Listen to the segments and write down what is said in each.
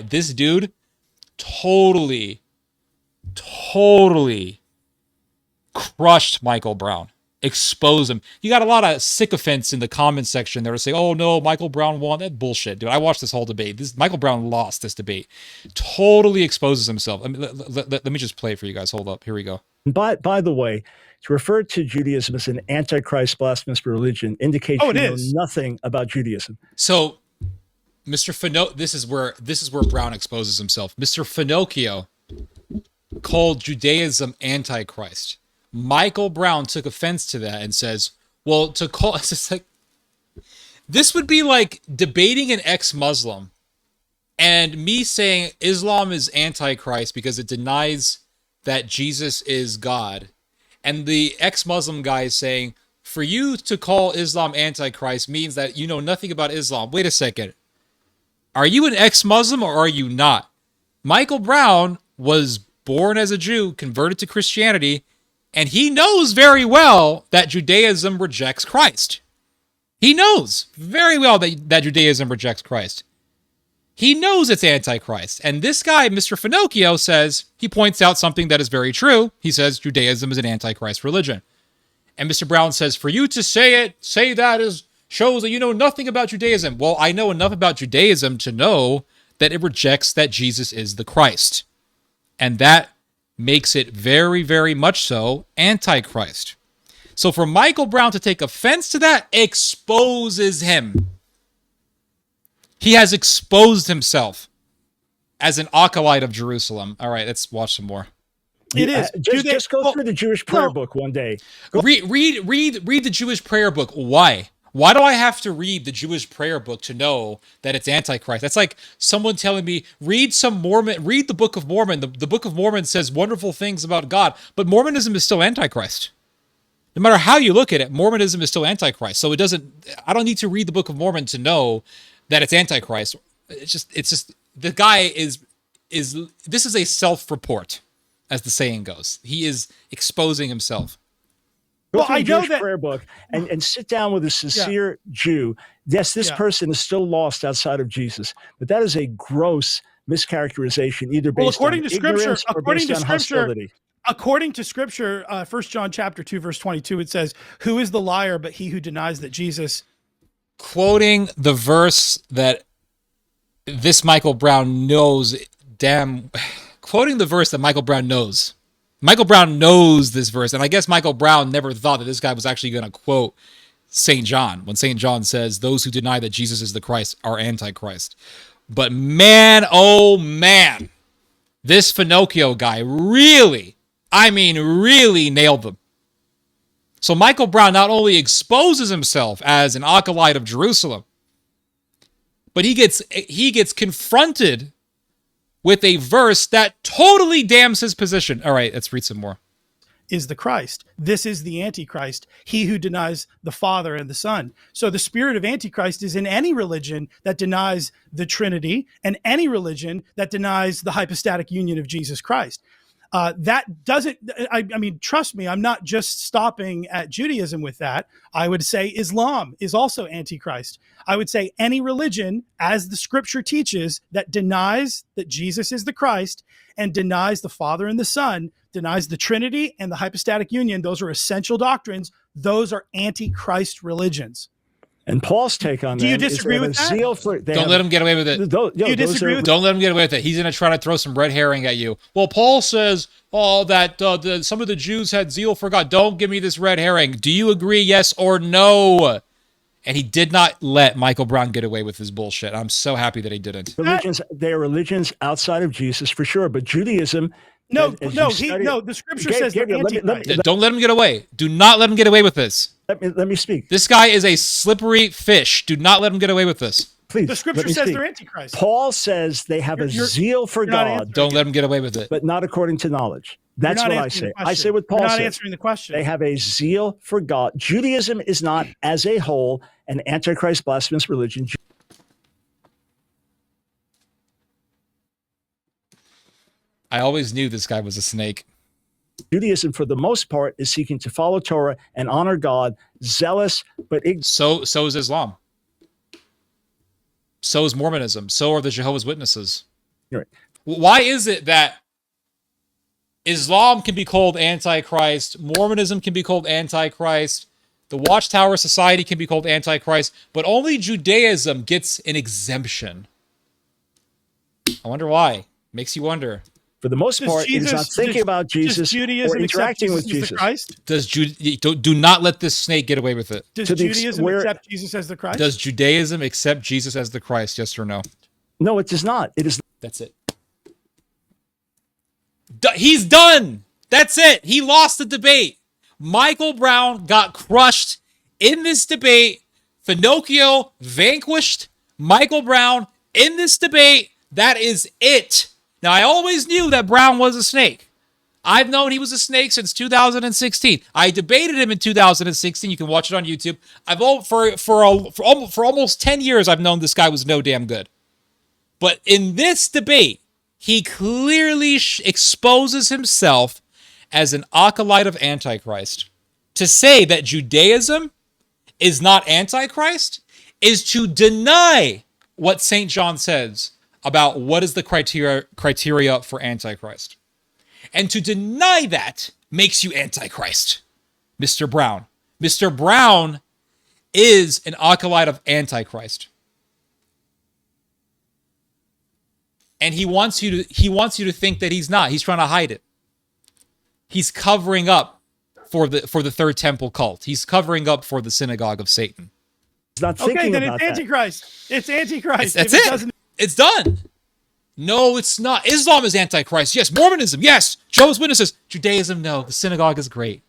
This dude totally, totally crushed Michael Brown, exposed him. You got a lot of sycophants in the comments section that are saying, "Oh no, Michael Brown won." That bullshit, dude. I watched this whole debate. This Michael Brown lost this debate. Totally exposes himself. Let me just play it for you guys. Hold up. Here we go. By the way, to refer to Judaism as an Antichrist blasphemous religion indicates you know nothing about Judaism. So, Mr. this is where Brown exposes himself. Mr. Finocchio called Judaism Antichrist. Michael Brown took offense to that and says, well, to call it's just like, this would be like debating an ex-Muslim and me saying Islam is Antichrist because it denies that Jesus is God. And the ex-Muslim guy is saying, for you to call Islam Antichrist means that you know nothing about Islam. Wait a second. Are you an ex-Muslim or are you not? Michael Brown was born as a Jew, converted to Christianity, and he knows very well that Judaism rejects Christ. He knows very well that Judaism rejects Christ. He knows it's Antichrist. And this guy, Mr. Finocchio, says, he points out something that is very true. He says Judaism is an Antichrist religion. And Mr. Brown says, for you to say that shows that you know nothing about Judaism. Well, I know enough about Judaism to know that it rejects that Jesus is the Christ. And that makes it very, very much so Antichrist. So for Michael Brown to take offense to that exposes him. He has exposed himself as an acolyte of Jerusalem. All right, let's watch some more. It is. Just go through the Jewish prayer book one day. Read the Jewish prayer book. Why? Why do I have to read the Jewish prayer book to know that it's Antichrist? That's like someone telling me, read the Book of Mormon. The Book of Mormon says wonderful things about God, but Mormonism is still Antichrist. No matter how you look at it, Mormonism is still Antichrist. So I don't need to read the Book of Mormon to know that it's Antichrist. It's just the guy this is a self-report, as the saying goes. He is exposing himself. Go through the Jewish prayer book and sit down with a sincere Jew. Yes, this person is still lost outside of Jesus, but that is a gross mischaracterization, either based on ignorance or based on hostility. According to Scripture, 1 John chapter 2, verse 22, it says, "Who is the liar but he who denies that Jesus?" Quoting the verse that this Michael Brown knows, quoting the verse that Michael Brown knows. Michael Brown knows this verse, and I guess Michael Brown never thought that this guy was actually going to quote St. John when St. John says, those who deny that Jesus is the Christ are Antichrist. But man, oh man, this Finocchio guy really nailed them. So Michael Brown not only exposes himself as an acolyte of Jerusalem, but he gets confronted with a verse that totally damns his position. All right, let's read some more. Is the Christ. This is the Antichrist, he who denies the Father and the Son. So the spirit of Antichrist is in any religion that denies the Trinity and any religion that denies the hypostatic union of Jesus Christ. That doesn't, I mean, trust me, I'm not just stopping at Judaism with that. I would say Islam is also Antichrist. I would say any religion, as the Scripture teaches, that denies that Jesus is the Christ and denies the Father and the Son, denies the Trinity and the hypostatic union. Those are essential doctrines. Those are Antichrist religions. And Paul's take on that. Do you disagree with that? Don't let him get away with it. Do you disagree with that? Don't let him get away with it. He's going to try to throw some red herring at you. Well, Paul says, that some of the Jews had zeal for God. Don't give me this red herring. Do you agree, yes or no? And he did not let Michael Brown get away with his bullshit. I'm so happy that he didn't. They are religions outside of Jesus for sure, but Judaism. No. The Scripture says they're Antichrist. Don't let him get away. Do not let him get away with this. Let me speak. This guy is a slippery fish. Do not let him get away with this. Please. The Scripture says they're Antichrist. Paul says they have a zeal for God. Don't let him get away with it. But not according to knowledge. That's what I say. I say what Paul said. You're not answering the question. They have a zeal for God. Judaism is not, as a whole, an Antichrist blasphemous religion. I always knew this guy was a snake. Judaism, for the most part, is seeking to follow Torah and honor God, zealous but so is Islam. So is Mormonism. So are the Jehovah's Witnesses. Right. Why is it that Islam can be called Antichrist, Mormonism can be called Antichrist, the Watchtower Society can be called Antichrist, but only Judaism gets an exemption? I wonder why. Makes you wonder. For the most part, it is not thinking about Jesus or interacting with Jesus. Do not let this snake get away with it. Does Judaism accept Jesus as the Christ? Does Judaism accept Jesus as the Christ? Yes or no? No, it does not. It is. That's it. He's done. That's it. He lost the debate. Michael Brown got crushed in this debate. Finocchio vanquished Michael Brown in this debate. That is it. Now, I always knew that Brown was a snake. I've known he was a snake since 2016. I debated him in 2016. You can watch it on YouTube. For almost 10 years, I've known this guy was no damn good. But in this debate, he clearly exposes himself as an acolyte of Antichrist. To say that Judaism is not Antichrist is to deny what St. John says about what is the criteria for Antichrist. And to deny that makes you Antichrist, Mr. Brown. Mr. Brown is an acolyte of Antichrist. And he wants you to think that he's not. He's trying to hide it. He's covering up for the third temple cult. He's covering up for the synagogue of Satan. He's not thinking then about it's Antichrist. That. It's Antichrist. That's it. It's done. No, it's not. Islam is Antichrist. Yes. Mormonism. Yes. Jehovah's Witnesses. Judaism. No. The synagogue is great.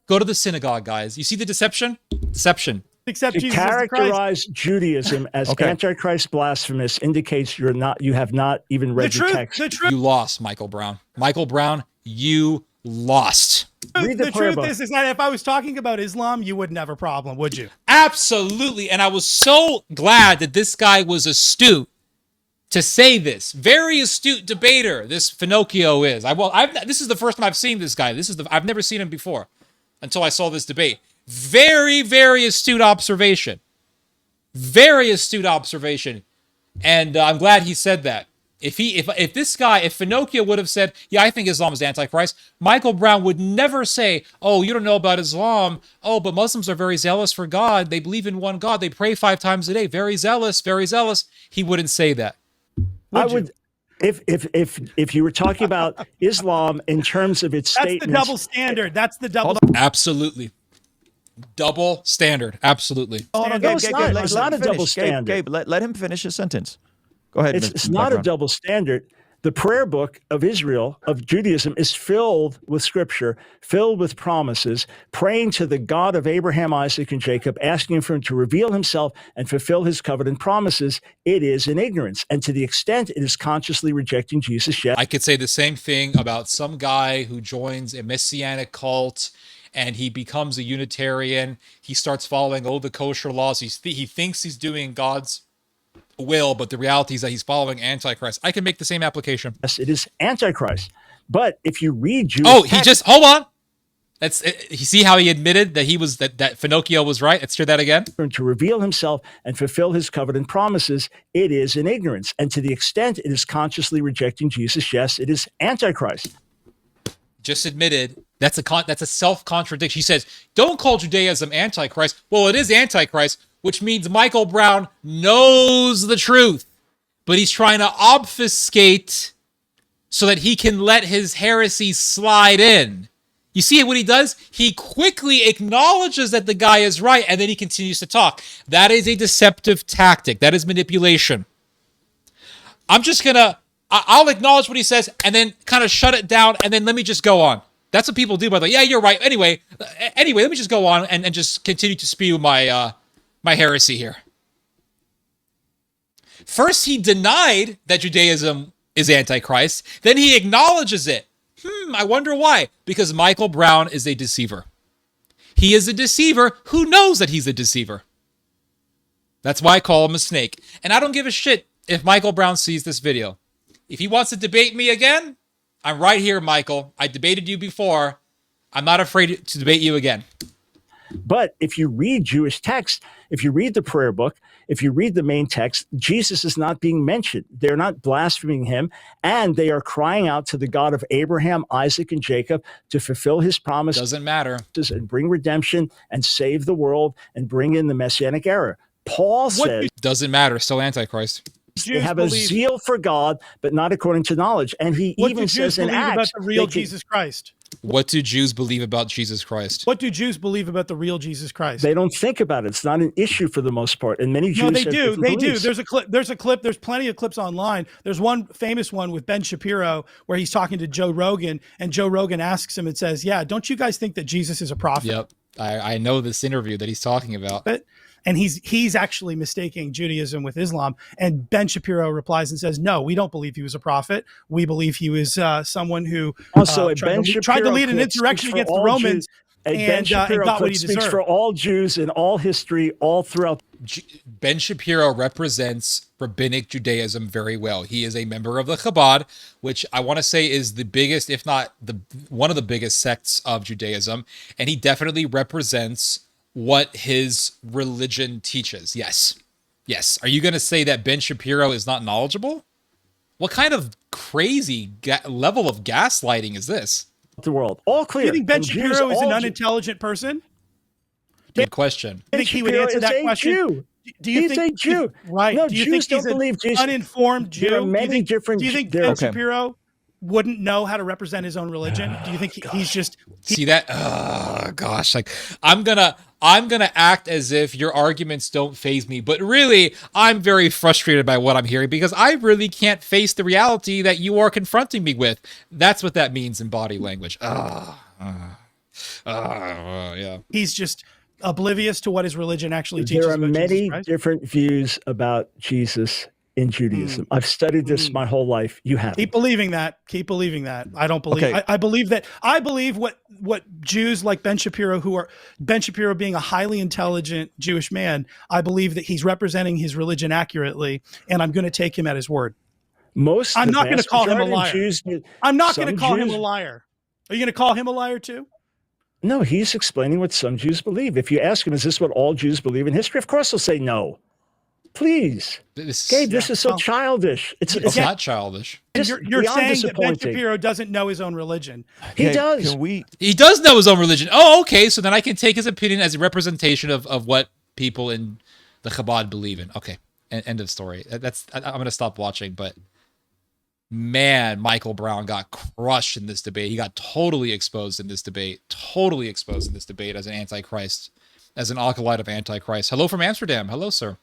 Go to the synagogue, guys. You see the deception? Deception. Except to Jesus characterize Judaism as Antichrist blasphemous indicates you have not even read the text. You lost, Michael Brown. Michael Brown, you lost. The truth is that if I was talking about Islam, you wouldn't have a problem, would you? Absolutely. And I was so glad that this guy was astute to say this. Very astute debater, this Finocchio is. This is the first time I've seen this guy. I've never seen him before until I saw this debate. Very, very astute observation. Very astute observation. And I'm glad he said that. If Finocchio would have said, yeah, I think Islam is Antichrist, Michael Brown would never say, oh, you don't know about Islam. Oh, but Muslims are very zealous for God. They believe in one God. They pray 5 times a day. Very zealous, very zealous. He wouldn't say that. Would if you were talking about Islam in terms of its statements. That's the double standard. That's the double. Absolutely. Double standard. Absolutely. It's not a double standard. Gabe, let him finish his sentence. Go ahead. It's not a double standard. The prayer book of Israel, of Judaism, is filled with scripture, filled with promises, praying to the God of Abraham, Isaac, and Jacob, asking for him to reveal himself and fulfill his covenant promises. It is in ignorance. And to the extent it is consciously rejecting Jesus, yes. I could say the same thing about some guy who joins a messianic cult and he becomes a Unitarian. He starts following the kosher laws. He thinks he's doing God's will, but the reality is that he's following Antichrist. I can make the same application. Yes, it is Antichrist. But if you read Jewish hold on. You see how he admitted that that Finocchio was right? Let's hear that again. To reveal himself and fulfill his covenant promises, it is in ignorance. And to the extent it is consciously rejecting Jesus, yes, it is Antichrist. Just admitted that's a self-contradiction. He says, don't call Judaism Antichrist. Well, it is Antichrist, which means Michael Brown knows the truth, but he's trying to obfuscate so that he can let his heresy slide in. You see what he does? He quickly acknowledges that the guy is right, and then he continues to talk. That is a deceptive tactic. That is manipulation. I'll acknowledge what he says and then kind of shut it down, and then let me just go on. That's what people do, by the way. Yeah, you're right. Anyway, let me just go on and just continue to spew my heresy here. First, he denied that Judaism is Antichrist. Then he acknowledges it. I wonder why. Because Michael Brown is a deceiver. He is a deceiver who knows that he's a deceiver. That's why I call him a snake. And I don't give a shit if Michael Brown sees this video. If he wants to debate me again, I'm right here, Michael. I debated you before. I'm not afraid to debate you again. But if you read Jewish text, if you read the prayer book, if you read the main text, Jesus is not being mentioned. They're not blaspheming him, and they are crying out to the God of Abraham, Isaac, and Jacob to fulfill his promise. Doesn't matter. And bring redemption and save the world and bring in the Messianic era. Paul says, doesn't matter. Still Antichrist. They have a zeal for God, but not according to knowledge. And he even says in Acts, about the real Jesus Christ? What do Jews believe about Jesus Christ? What do Jews believe about the real Jesus Christ? They don't think about it. It's not an issue for the most part. And many Jews No, they do. They beliefs. do. There's a clip. There's plenty of clips online. There's one famous one with Ben Shapiro where he's talking to Joe Rogan, and Joe Rogan asks him and says, "Yeah, don't you guys think that Jesus is a prophet?" Yep. I know this interview that he's talking about. And he's actually mistaking Judaism with Islam. And Ben Shapiro replies and says, "No, we don't believe he was a prophet. We believe he was someone who also tried to lead an insurrection against the Romans and got what he deserved." For all Jews in all history, all throughout. Ben Shapiro represents rabbinic Judaism very well. He is a member of the Chabad, which I want to say is the biggest, if not one of the biggest sects of Judaism. And he definitely represents what his religion teaches. Yes. Are you going to say that Ben Shapiro is not knowledgeable? What kind of crazy level of gaslighting is this? The world. All clear. Do you think Ben Shapiro is an unintelligent person? Good question. Do you think he would answer that question? Jew. Do you he's think a Jew? Right. No, do you Jews think he's don't believe Jesus. Uninformed Jew? There are many different. Do you think Ben Shapiro wouldn't know how to represent his own religion? Do you think he's just see that? Oh gosh, like I'm gonna act as if your arguments don't faze me, but really I'm very frustrated by what I'm hearing because I really can't face the reality that you are confronting me with. That's what that means in body language. Yeah. He's just oblivious to what his religion actually teaches. There are many different views about Jesus in Judaism. I've studied this my whole life. You have. Keep believing that. I don't believe. Okay. I believe that. I believe what Jews like Ben Shapiro, Ben Shapiro being a highly intelligent Jewish man, I believe that he's representing his religion accurately, and I'm going to take him at his word. I'm not going to call him a liar. I'm not going to call him a liar. Are you going to call him a liar too? No, he's explaining what some Jews believe. If you ask him, is this what all Jews believe in history? Of course he'll say no. Please. Gabe, this is so childish. It's not childish. You're saying that Ben Shapiro doesn't know his own religion. He does. He does know his own religion. Oh, okay. So then I can take his opinion as a representation of what people in the Chabad believe in. Okay. End of story. I'm going to stop watching, but man, Michael Brown got crushed in this debate. He got totally exposed in this debate. As an Antichrist, as an acolyte of Antichrist. Hello from Amsterdam. Hello, sir.